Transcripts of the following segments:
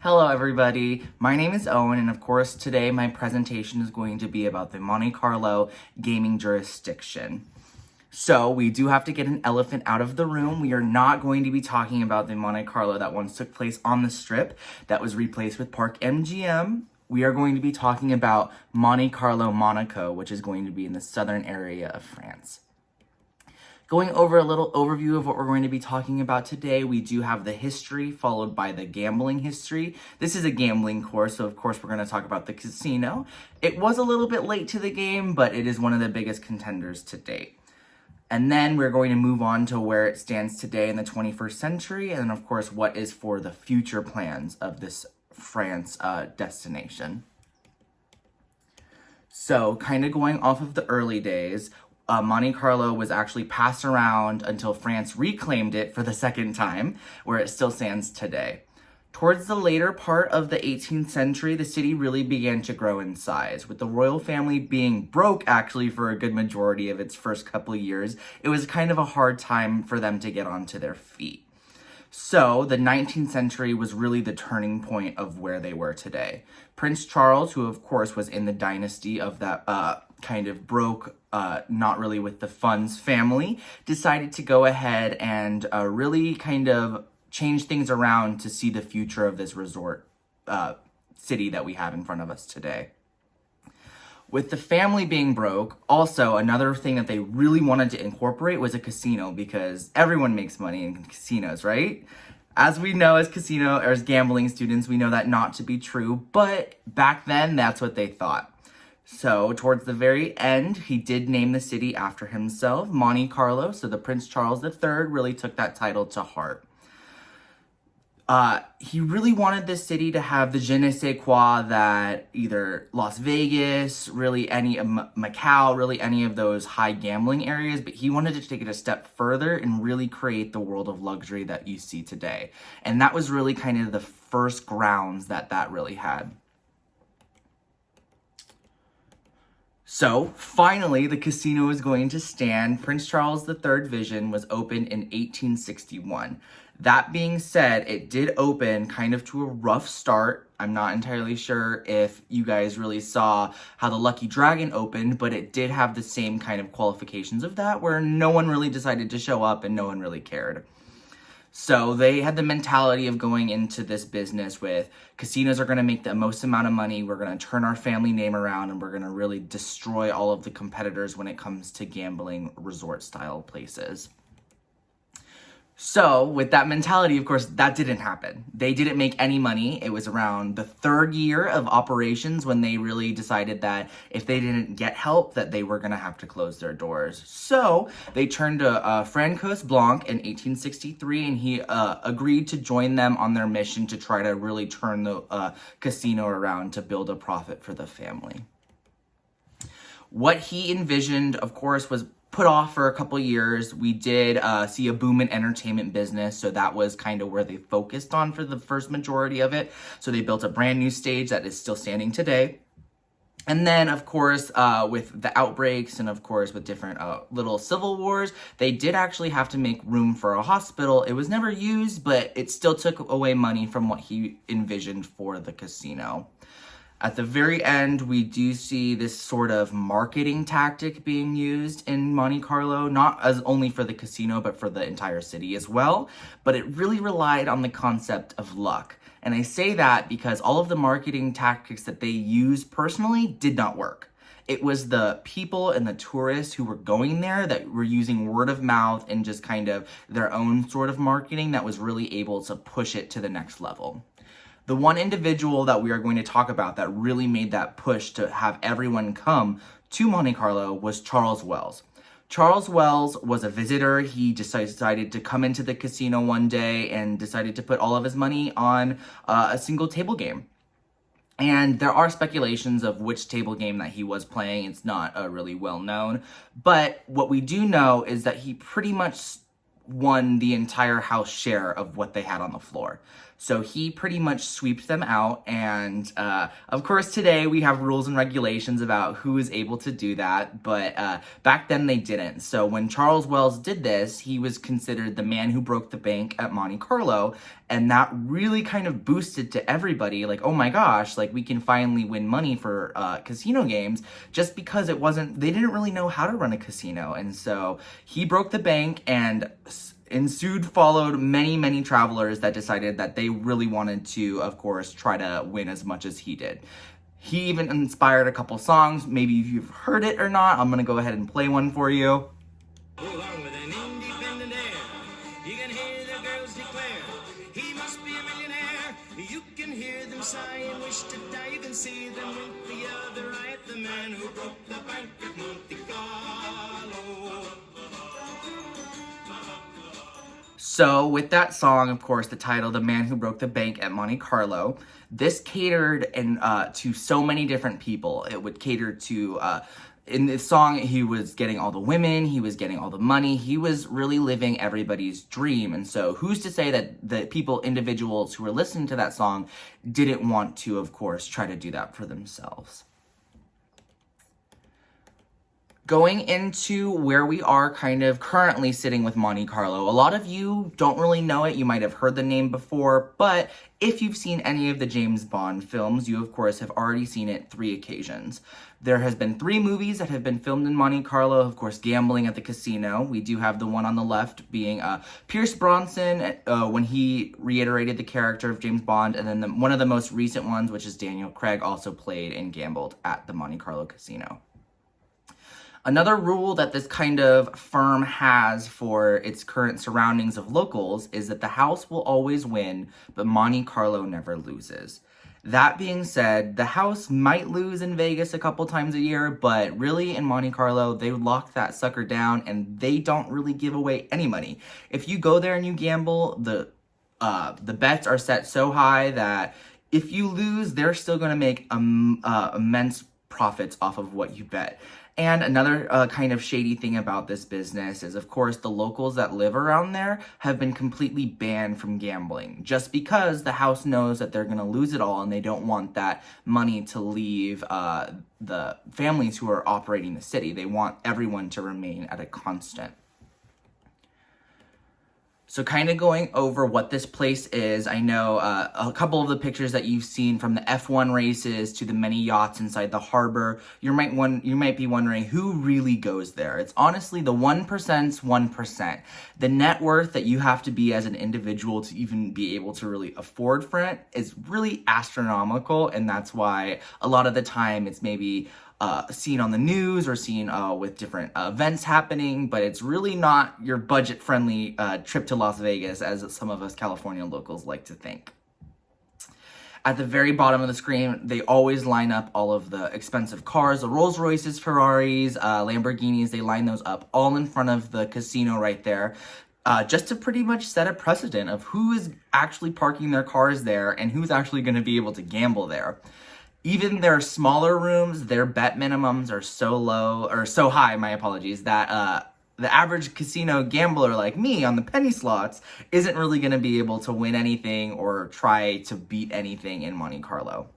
Hello everybody, my name is Owen, and of course today my presentation is going to be about the Monte Carlo gaming jurisdiction. So we do have to get an elephant out of the room. We are not going to be talking about the Monte Carlo that once took place on the Strip that was replaced with Park MGM. We are going to be talking about Monte Carlo, Monaco, which is going to be in the southern area of France. Going over a little overview of what we're going to be talking about today, we do have the history followed by the gambling history. This is a gambling course, so of course we're going to talk about the casino. It was a little bit late to the game, but it is one of the biggest contenders to date. And then we're going to move on to where it stands today in the 21st century, and then of course what is for the future plans of this France destination. So kind of going off of the early days, Monte Carlo was actually passed around until France reclaimed it for the second time, where it still stands today. Towards the later part of the 18th century, the city really began to grow in size. With the royal family being broke actually for a good majority of its first couple of years, it was kind of a hard time for them to get onto their feet. So the 19th century was really the turning point of where they were today. Prince Charles, who of course was in the dynasty of that kind of broke, not really with the funds family, decided to go ahead and really kind of change things around to see the future of this resort city that we have in front of us today. With the family being broke, also another thing that they really wanted to incorporate was a casino, because everyone makes money in casinos, right? As we know as gambling students, we know that not to be true, but back then that's what they thought. So towards the very end, he did name the city after himself, Monte Carlo, so the Prince Charles III really took that title to heart. He really wanted this city to have the je ne sais quoi that either Las Vegas, really any Macau, really any of those high gambling areas, but he wanted to take it a step further and really create the world of luxury that you see today. And that was really kind of the first grounds that really had. So, finally, the casino is going to stand. Prince Charles III Vision was opened in 1861. That being said, it did open kind of to a rough start. I'm not entirely sure if you guys really saw how the Lucky Dragon opened, but it did have the same kind of qualifications of that, where no one really decided to show up and no one really cared. So they had the mentality of going into this business with casinos are going to make the most amount of money, we're going to turn our family name around, and we're going to really destroy all of the competitors when it comes to gambling resort style places. So with that mentality, of course, that didn't happen. They didn't make any money. It was around the third year of operations when they really decided that if they didn't get help, that they were going to have to close their doors. So they turned to Francois Blanc in 1863, and he agreed to join them on their mission to try to really turn the casino around to build a profit for the family. What he envisioned, of course, was put off for a couple years. We did see a boom in entertainment business, so that was kind of where they focused on for the first majority of it. So they built a brand new stage that is still standing today. And then, of course, with the outbreaks and, of course, with different little civil wars, they did actually have to make room for a hospital. It was never used, but it still took away money from what he envisioned for the casino. At the very end, we do see this sort of marketing tactic being used in Monte Carlo, not as only for the casino, but for the entire city as well. But it really relied on the concept of luck. And I say that because all of the marketing tactics that they used personally did not work. It was the people and the tourists who were going there that were using word of mouth and just kind of their own sort of marketing that was really able to push it to the next level. The one individual that we are going to talk about that really made that push to have everyone come to Monte Carlo was Charles Wells. Charles Wells was a visitor. He decided to come into the casino one day and decided to put all of his money on a single table game. And there are speculations of which table game that he was playing. It's not really well known. But what we do know is that he pretty much won the entire house share of what they had on the floor. So he pretty much sweeps them out. And of course, today we have rules and regulations about who is able to do that. But back then they didn't. So when Charles Wells did this, he was considered the man who broke the bank at Monte Carlo. And that really kind of boosted to everybody, like, oh my gosh, like we can finally win money for casino games, just because they didn't really know how to run a casino. And so he broke the bank, and followed many travelers that decided that they really wanted to, of course, try to win as much as he did. He even inspired a couple songs. Maybe if you've heard it or not, I'm gonna go ahead and play one for you. Along with an independent air, you can hear the girls declare, he must be a millionaire. You can hear them sigh and wish to die. You can see them wink the other eye at the man who broke the bank at Monte Carlo. So with that song, of course, the title, The Man Who Broke the Bank at Monte Carlo, this catered to so many different people. It would cater to, in this song, he was getting all the women, he was getting all the money, he was really living everybody's dream. And so who's to say that the individuals who were listening to that song didn't want to, of course, try to do that for themselves. Going into where we are kind of currently sitting with Monte Carlo, a lot of you don't really know it. You might have heard the name before, but if you've seen any of the James Bond films, you of course have already seen it 3 occasions. There has been 3 movies that have been filmed in Monte Carlo, of course, gambling at the casino. We do have the one on the left being Pierce Brosnan when he reiterated the character of James Bond, and then one of the most recent ones, which is Daniel Craig, also played and gambled at the Monte Carlo casino. Another rule that this kind of firm has for its current surroundings of locals is that the house will always win, but Monte Carlo never loses. That being said, the house might lose in Vegas a couple times a year, but really in Monte Carlo, they lock that sucker down and they don't really give away any money. If you go there and you gamble, the bets are set so high that if you lose, they're still going to make immense profits off of what you bet. And another kind of shady thing about this business is, of course, the locals that live around there have been completely banned from gambling, just because the house knows that they're going to lose it all and they don't want that money to leave the families who are operating the city. They want everyone to remain at a constant. So kind of going over what this place is, I know a couple of the pictures that you've seen from the F1 races to the many yachts inside the harbor, you might be wondering who really goes there. It's honestly the 1%'s 1%. The net worth that you have to be as an individual to even be able to really afford for it is really astronomical, and that's why a lot of the time it's maybe seen on the news or seen with different events happening, but it's really not your budget-friendly trip to Las Vegas, as some of us California locals like to think. At the very bottom of the screen, they always line up all of the expensive cars, the Rolls Royces, Ferraris, Lamborghinis. They line those up all in front of the casino right there. Just to pretty much set a precedent of who is actually parking their cars there and who's actually going to be able to gamble there. Even their smaller rooms, their bet minimums are so high, that the average casino gambler like me on the penny slots isn't really going to be able to win anything or try to beat anything in Monte Carlo.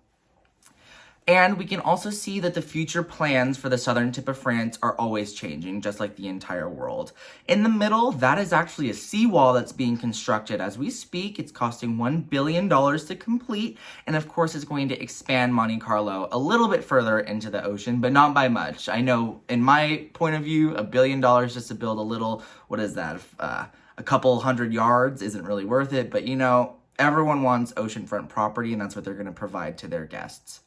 And we can also see that the future plans for the southern tip of France are always changing, just like the entire world. In the middle, that is actually a seawall that's being constructed as we speak. It's costing $1 billion to complete, and of course it's going to expand Monte Carlo a little bit further into the ocean, but not by much. I know, in my point of view, $1 billion just to build a little, what is that, a couple hundred yards isn't really worth it, but you know, everyone wants oceanfront property, and that's what they're going to provide to their guests.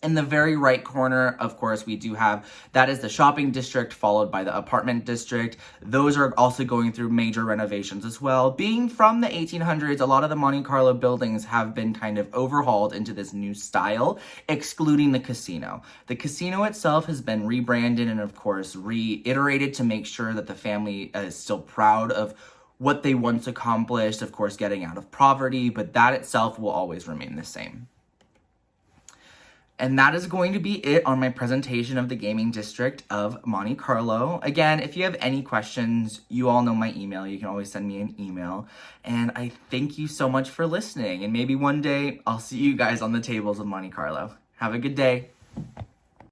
In the very right corner, of course, we do have, that is the shopping district followed by the apartment district. Those are also going through major renovations as well. Being from the 1800s, a lot of the Monte Carlo buildings have been kind of overhauled into this new style, excluding the casino. The casino itself has been rebranded and, of course, reiterated to make sure that the family is still proud of what they once accomplished, of course, getting out of poverty, but that itself will always remain the same. And that is going to be it on my presentation of the gaming district of Monte Carlo. Again, if you have any questions, you all know my email. You can always send me an email. And I thank you so much for listening. And maybe one day I'll see you guys on the tables of Monte Carlo. Have a good day.